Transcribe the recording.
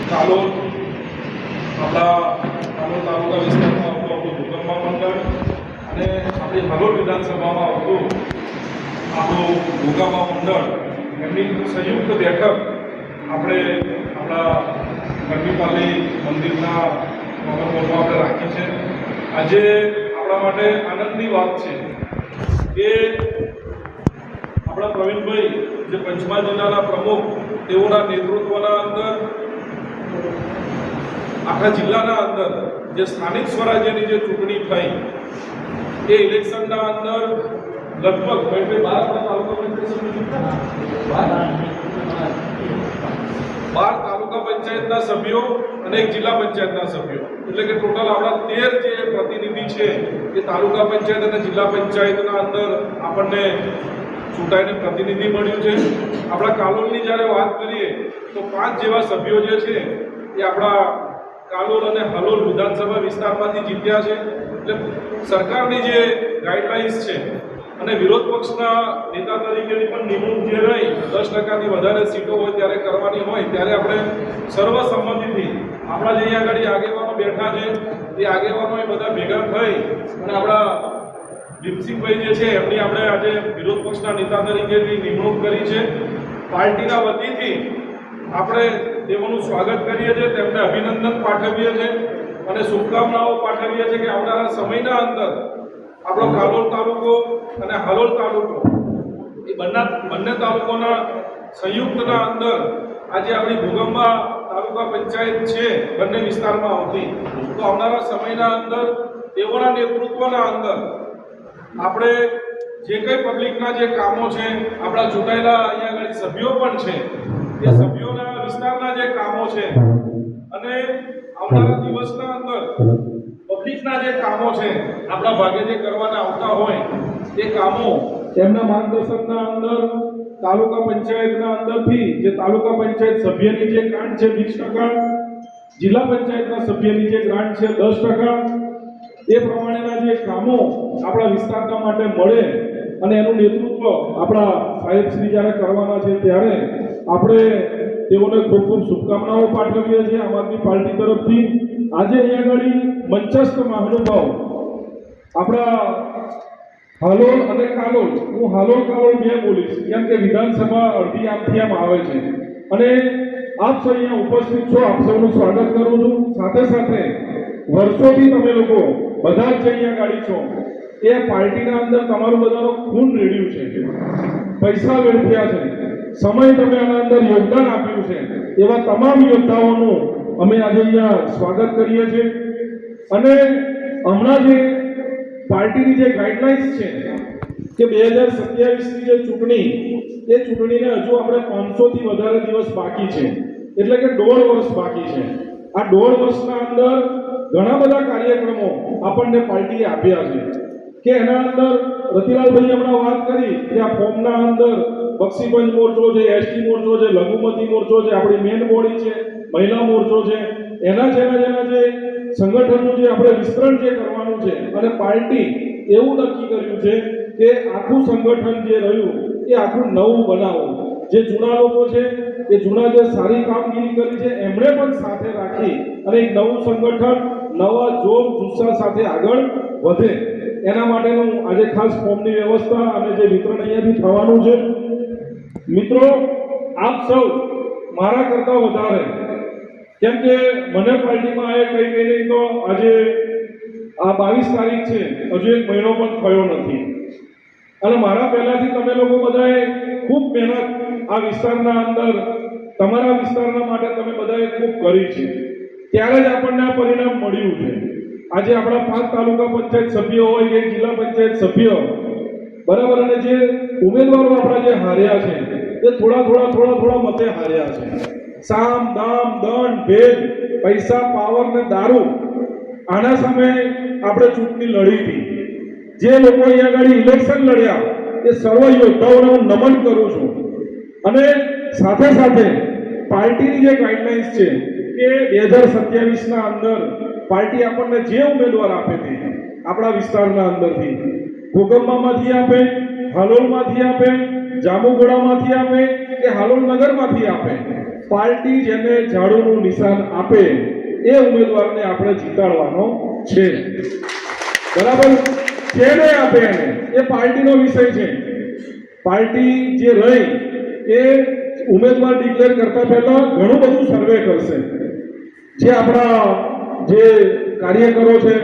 કાલોલ આપણા કાલોલ તાલુકા વિસ્તારમાં આવતું ભૂકંપા મંડળ અને આપણી હાલોલ વિધાનસભામાં આવતું આપણું ભૂકંપા મંડળ એમની સંયુક્ત બેઠક આપણે આપણા ગરમીપાલી મંદિરના હોલમાં આપણે રાખી છે. આજે આપણા માટે આનંદની વાત છે કે આપણા પ્રવીણભાઈ જે પંચમહાલ જિલ્લાના પ્રમુખ તેઓના નેતૃત્વના અંદર આખા જિલ્લાના અંદર જે સ્થાનિક સ્વરાજ્યની જે ચૂંટણી થઈ એ ઇલેક્શનના અંદર લગભગ 12 તાલુકા પંચાયતના સભ્યો અને એક જિલ્લા પંચાયતના સભ્યો, એટલે કે ટોટલ આપણા 13 જે પ્રતિનિધિ છે એ તાલુકા પંચાયત અને જિલ્લા પંચાયતના અંદર આપણને ચૂંટાઈને પ્રતિનિધિ મળ્યું છે. આપણા કાલોલની જ્યારે વાત કરીએ તો 5 જેવા સભ્યો જે છે એ આપણા કાલોલ અને હાલોલ વિધાનસભા વિસ્તારમાંથી જીત્યા છે. એટલે સરકારની જે ગાઈડલાઇન્સ છે અને વિરોધ પક્ષના નેતા તરીકેની પણ નિમણૂક જે રહી 10%થી વધારે સીટો હોય ત્યારે કરવાની હોય ત્યારે આપણે સર્વસંમતિથી આપણા જે અહીંયા આગળ આગેવાનો બેઠા છે એ આગેવાનો એ બધા ભેગા થઈ અને આપણા દીપસિંહભાઈ જે છે એમની આપણે આજે વિરોધ પક્ષના નેતા તરીકેની નિમણૂક કરી છે. પાર્ટીના વતીથી આપણે તેઓનું સ્વાગત કરીએ છીએ, તેમને અભિનંદન પાઠવીએ છીએ અને શુભકામનાઓ પાઠવીએ છીએ કે આવનારા સમયના અંદર આપણો કાલોલ તાલુકો અને હાલોલ તાલુકો એ બંને તાલુકોના સંયુક્તના અંદર આજે આપણી ભૂગંબા તાલુકા પંચાયત છે બંને વિસ્તારમાં આવતી, તો આવનારા સમયના અંદર તેઓના નેતૃત્વના અંદર આપણે જે કંઈ પબ્લિકના જે કામો છે, આપણા ચૂંટાયેલા અહીંયા આગળ સભ્યો પણ છે એ સભ્યોના વિસ્તારના જે કામો છે અને આવનારા દિવસના અંદર પબ્લિકના જે કામો છે આપણા ભાગે જે કરવાના આવતા હોય એ કામો એમના માર્ગદર્શનના અંદર તાલુકા પંચાયતના અંદરથી જે તાલુકા પંચાયત સભ્યની જે ગ્રાન્ટ છે 20%, જિલ્લા પંચાયતના સભ્યની જે ગ્રાન્ટ છે 10%, એ પ્રમાણેના જે કામો આપણા વિસ્તારના માટે મળે અને એનું નેતૃત્વ આપણા સાહેબશ્રી જ્યારે કરવાના છે ત્યારે આપણે તેઓને ખૂબ ખૂબ શુભકામનાઓ પાઠવીએ છીએ આમ આદમી પાર્ટી તરફથી. આજે અહીંયા આગળ મંચસ્થ મહાનુભાવ આપણા હાલોલ અને કાલોલ, હું હાલોલ કાલોલ બે બોલીશ કેમ કે વિધાનસભા અડધી આમથી આમ આવે છે અને આપ સૌ અહીંયા ઉપસ્થિત છો, આપ સૌનું સ્વાગત કરું છું. સાથે સાથે વર્ષોથી તમે લોકો બધા જ અહીંયા ગાડી છો એ પાર્ટીના અંદર તમારું બધાનો ખૂન રેડ્યું છે, પૈસા વેડફ્યા છે, સમય તમે આના અંદર યોગદાન આપ્યું છે, એવા તમામ યોદ્ધાઓનું અમે આજે અહીંયા સ્વાગત કરીએ છીએ. અને હમણાં જે પાર્ટીની જે ગાઈડલાઇન્સ છે કે 2027ની જે ચૂંટણી એ ચૂંટણીને હજુ આપણે 500 થી વધારે દિવસ બાકી છે, એટલે કે 1.5 વર્ષ બાકી છે. આ 1.5 વર્ષના અંદર ઘણા બધા કાર્યક્રમો આપણને પાર્ટીએ આપ્યા છે કે એના અંદર રતિલાલભાઈ હમણાં વાત કરી કે આ ફોર્મના અંદર બક્ષીપંચ મોરચો છે, એસટી મોરચો છે, લઘુમતી મોરચો છે, આપણી મેન બોડી છે, મહિલા મોરચો છે, એના જેના જે સંગઠનનું જે આપણે વિસ્તરણ જે કરવાનું છે અને પાર્ટી એવું નક્કી કર્યું છે કે આખું સંગઠન જે રહ્યું એ આખું નવું બનાવવું. જે જૂના લોકો છે એ જૂના જે સારી કામગીરી કરી છે એમણે પણ સાથે રાખી અને એક નવું સંગઠન નવા જોમ જુસ્સા સાથે આગળ વધે એના માટેનું આજે ખાસ ફોર્મની વ્યવસ્થા અને જે વિતરણ અહીંયાથી થવાનું છે. મિત્રો, આપ સૌ મારા કરતા વધારે કેમ કે મને પાર્ટીમાં આ કઈ નહીં તો આજે આ 22 તારીખ છે, હજુ એક મહિનો પણ થયો નથી અને મારા પહેલાથી તમે લોકો બધાએ ખૂબ મહેનત આ વિસ્તારના અંદર તમારા વિસ્તારના માટે તમે બધાએ ખૂબ કરી છે, ત્યારે જ આપણને આ પરિણામ મળ્યું છે. આજે આપણા 5 તાલુકા પંચાયત સભ્યો હોય કે જિલ્લા પંચાયત સભ્ય બરાબર, અને જે ઉમેદવારો આપણા જે હાર્યા છે એ થોડા મતે હાર્યા છે. સામ દામ દંડ ભેદ પૈસા પાવર ને દારૂ આના સામે આપણે ચૂંટણી લડી હતી. જે લોકો અહીંયા આગળ ઇલેક્શન લડ્યા એ સર્વ યોદ્ધાઓને હું નમન કરું છું. અને સાથે સાથે પાર્ટીની જે ગાઈડલાઇન્સ છે કે 2027ના અંદર પાર્ટી આપણને જે ઉમેદવાર આપે તે આપણા વિસ્તારના અંદરથી ભૂકંપામાંથી આપે, હાલોલમાંથી આપે, જાંબુઘોડામાંથી આપે કે હાલોલ નગરમાંથી આપે, પાર્ટી જેને ઝાડુનું નિશાન આપે એ ઉમેદવારને આપણે જીતાડવાનો છે. બરાબર, જેને આપે એને, એ પાર્ટીનો વિષય છે. પાર્ટી જે રહી એ ઉમેદવાર ડિક્લેર કરતા પહેલા ઘણું બધું સર્વે કરશે. જે આપણા જે કાર્યકરો છે